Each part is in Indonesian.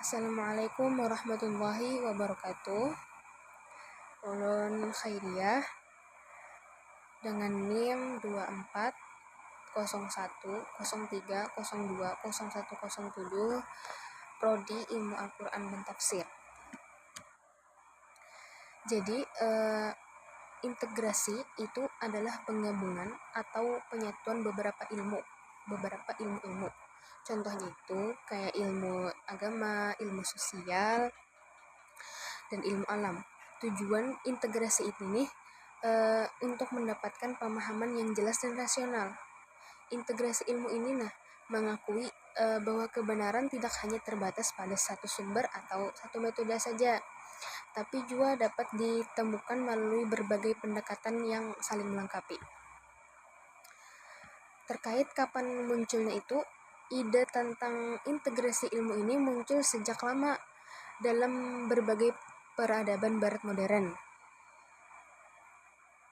Assalamualaikum warahmatullahi wabarakatuh. Ulun Khairiyah dengan NIM 240103020107 Prodi Ilmu Al-Quran dan Tafsir. Jadi integrasi itu adalah penggabungan atau penyatuan beberapa ilmu. Contohnya itu kayak ilmu agama, ilmu sosial, dan ilmu alam. Tujuan integrasi ini untuk mendapatkan pemahaman yang jelas dan rasional. Integrasi ilmu ini mengakui bahwa kebenaran tidak hanya terbatas pada satu sumber atau satu metode saja, tapi juga dapat ditemukan melalui berbagai pendekatan yang saling melengkapi. Terkait kapan munculnya itu, ide tentang integrasi ilmu ini muncul sejak lama dalam berbagai peradaban barat modern,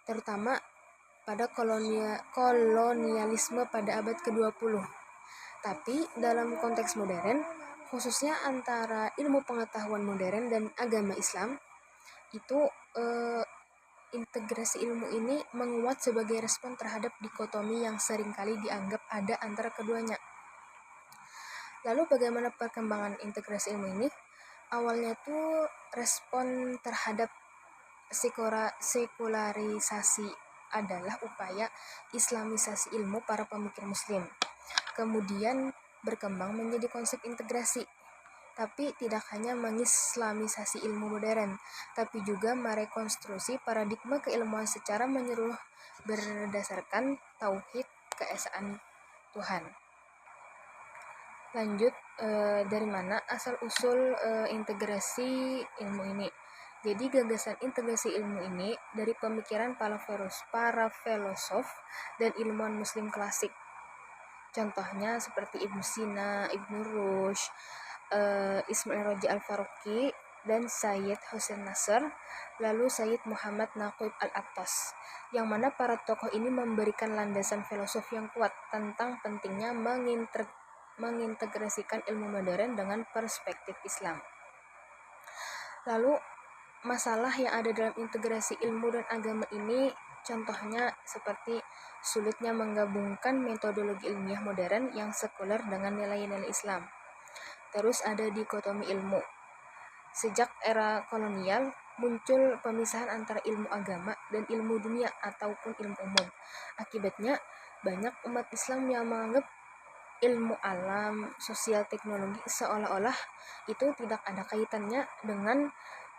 terutama pada kolonialisme pada abad ke-20. Tapi dalam konteks modern, khususnya antara ilmu pengetahuan modern dan agama Islam, itu integrasi ilmu ini menguat sebagai respon terhadap dikotomi yang seringkali dianggap ada antara keduanya. Lalu bagaimana perkembangan integrasi ilmu ini? Awalnya tuh respon terhadap sekularisasi adalah upaya islamisasi ilmu para pemikir muslim. Kemudian berkembang menjadi konsep integrasi, tapi tidak hanya mengislamisasi ilmu modern, tapi juga merekonstruksi paradigma keilmuan secara menyeluruh berdasarkan tauhid keesaan Tuhan. Lanjut, dari mana asal-usul integrasi ilmu ini? Jadi gagasan integrasi ilmu ini dari pemikiran para filosof dan ilmuwan muslim klasik. Contohnya seperti Ibnu Sina, Ibnu Rushd, Ismail Raja Al-Faruqi, dan Sayyid Hussein Nasr, lalu Sayyid Muhammad Naqib Al-Attas, yang mana para tokoh ini memberikan landasan filosofi yang kuat tentang pentingnya mengintegrasikan ilmu modern dengan perspektif Islam. Lalu masalah yang ada dalam integrasi ilmu dan agama ini contohnya seperti sulitnya menggabungkan metodologi ilmiah modern yang sekuler dengan nilai-nilai Islam. Terus ada dikotomi ilmu. Sejak era kolonial muncul pemisahan antara ilmu agama dan ilmu dunia ataupun ilmu umum. Akibatnya banyak umat Islam yang menganggap ilmu alam, sosial, teknologi seolah-olah itu tidak ada kaitannya dengan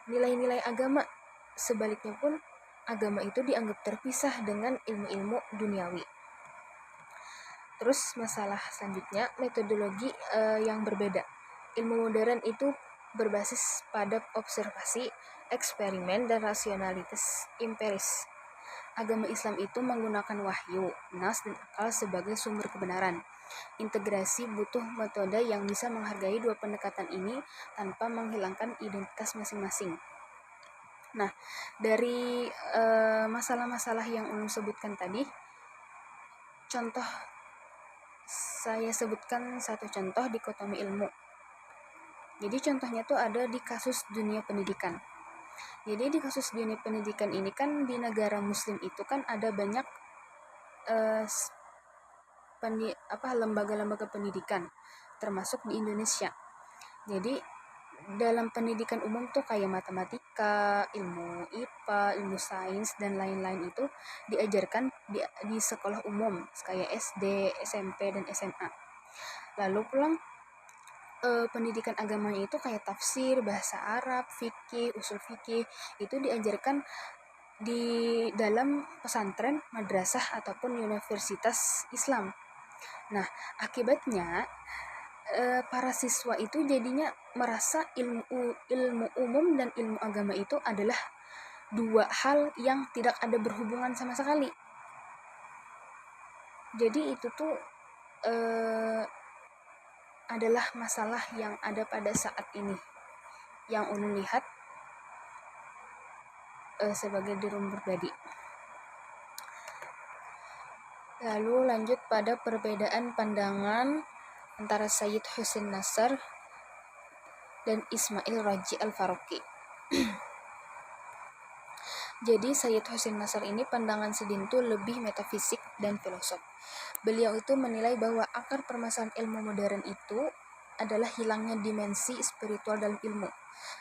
nilai-nilai agama. Sebaliknya pun agama itu dianggap terpisah dengan ilmu-ilmu duniawi. Terus masalah selanjutnya, metodologi yang berbeda. Ilmu modern itu berbasis pada observasi, eksperimen, dan rasionalitas empiris. Agama Islam itu menggunakan wahyu, nas, dan akal sebagai sumber kebenaran. Integrasi butuh metode yang bisa menghargai dua pendekatan ini tanpa menghilangkan identitas masing-masing. Nah, dari masalah-masalah yang ulun sebutkan tadi, saya sebutkan satu contoh dikotomi ilmu. Jadi contohnya tuh ada di kasus dunia pendidikan. Jadi di kasus dunia pendidikan ini kan di negara muslim itu kan ada banyak lembaga-lembaga pendidikan, termasuk di Indonesia. Jadi dalam pendidikan umum tuh kayak matematika, ilmu IPA, ilmu sains, dan lain-lain itu diajarkan di sekolah umum kayak SD, SMP, dan SMA. Lalu pulang pendidikan agamanya itu kayak tafsir, bahasa Arab, fikih, usul fikih, itu diajarkan di dalam pesantren, madrasah, ataupun universitas Islam. Nah, akibatnya para siswa itu jadinya merasa ilmu umum dan ilmu agama itu adalah dua hal yang tidak ada berhubungan sama sekali. Jadi itu tuh adalah masalah yang ada pada saat ini yang ulun lihat sebagai diri pribadi. Lalu lanjut pada perbedaan pandangan antara Sayyid Hussein Nasr dan Ismail Raji Al-Faruqi. Jadi Sayyid Hussein Nasr ini pandangan Sidin itu lebih metafisik dan filosof. Beliau itu menilai bahwa akar permasalahan ilmu modern itu adalah hilangnya dimensi spiritual dalam ilmu.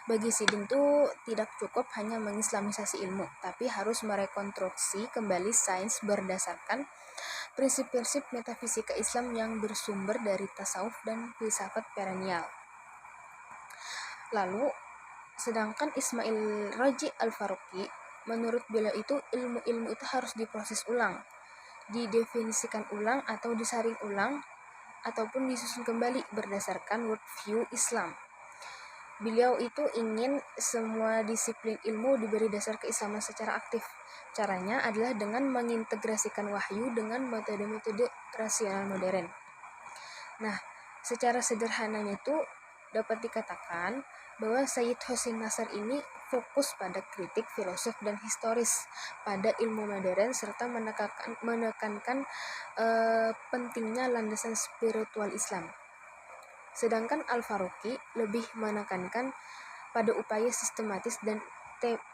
Bagi Sidin itu tidak cukup hanya mengislamisasi ilmu, tapi harus merekonstruksi kembali sains berdasarkan prinsip-prinsip metafisika Islam yang bersumber dari tasawuf dan filsafat perennial. Lalu, sedangkan Ismail Raji Al-Faruqi, menurut beliau itu ilmu-ilmu itu harus diproses ulang, didefinisikan ulang atau disaring ulang, ataupun disusun kembali berdasarkan worldview Islam. Beliau itu ingin semua disiplin ilmu diberi dasar keislaman secara aktif. Caranya adalah dengan mengintegrasikan wahyu dengan metode-metode rasional modern. Nah, secara sederhananya itu dapat dikatakan bahwa Sayyid Hussein Nasr ini fokus pada kritik filosof dan historis pada ilmu modern serta menekankan pentingnya landasan spiritual Islam. Sedangkan Al-Faruqi lebih menekankan pada upaya sistematis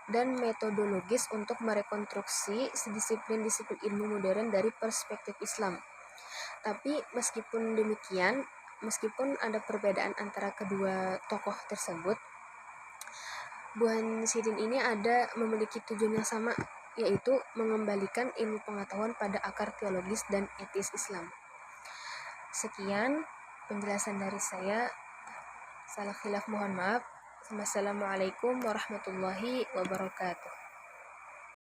dan metodologis untuk merekonstruksi disiplin-disiplin ilmu modern dari perspektif Islam. Tapi meskipun demikian, meskipun ada perbedaan antara kedua tokoh tersebut, Buhan Sidin ini memiliki tujuan yang sama, yaitu mengembalikan ilmu pengetahuan pada akar teologis dan etis Islam. Sekian penjelasan dari saya. Salah khilaf mohon maaf. Wassalamualaikum warahmatullahi wabarakatuh.